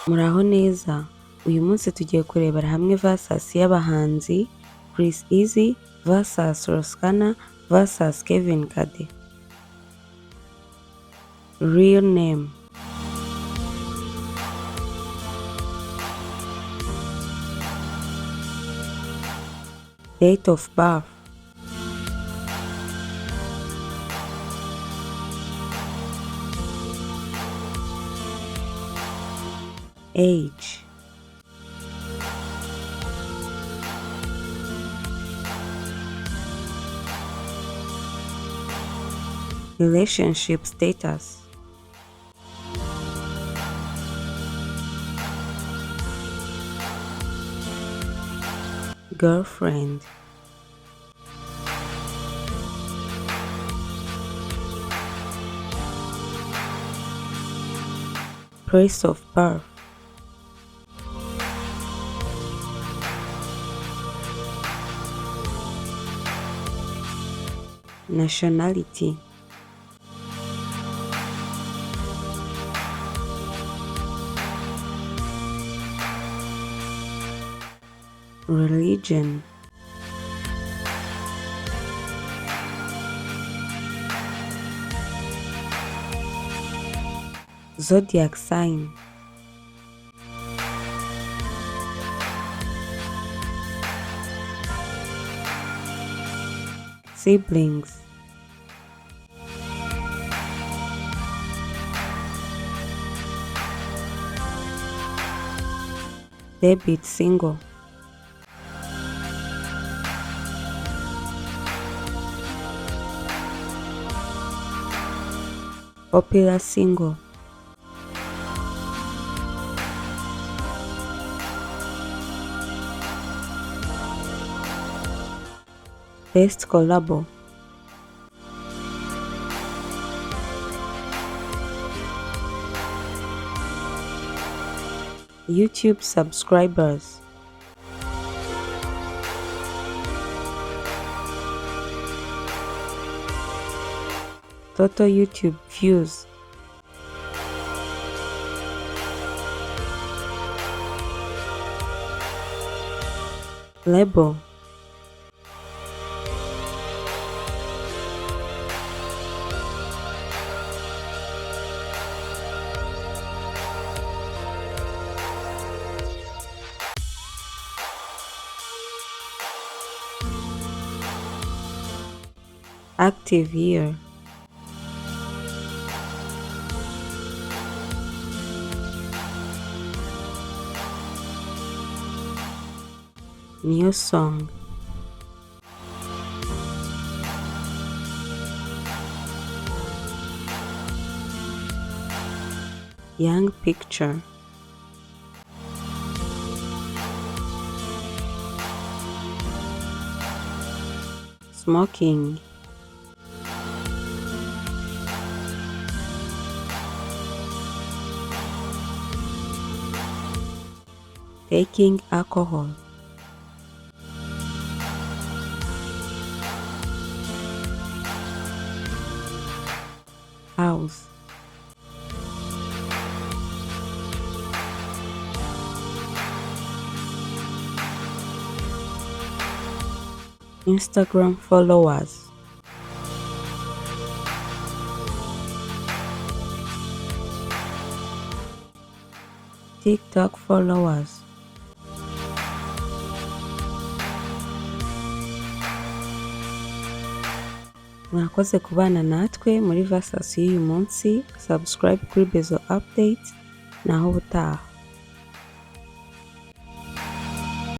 Muraho neza, uyu munsi tugiye kurebera hamwe versus y'abahanzi Eazy vs Kana vs Kevin Kade. Real name: date of birth: age: relationship status: girlfriend. Place of birth: nationality: religion: zodiac sign: siblings: debut single: popular single: best collabo: YouTube subscribers: total YouTube views: label: active year: new song: young picture: smoking: taking alcohol: house: Instagram followers: TikTok followers. Mwakoze kubana natwe muri versus y'uyu munsi. Subscribe kuri Bezo update naho ubutaha.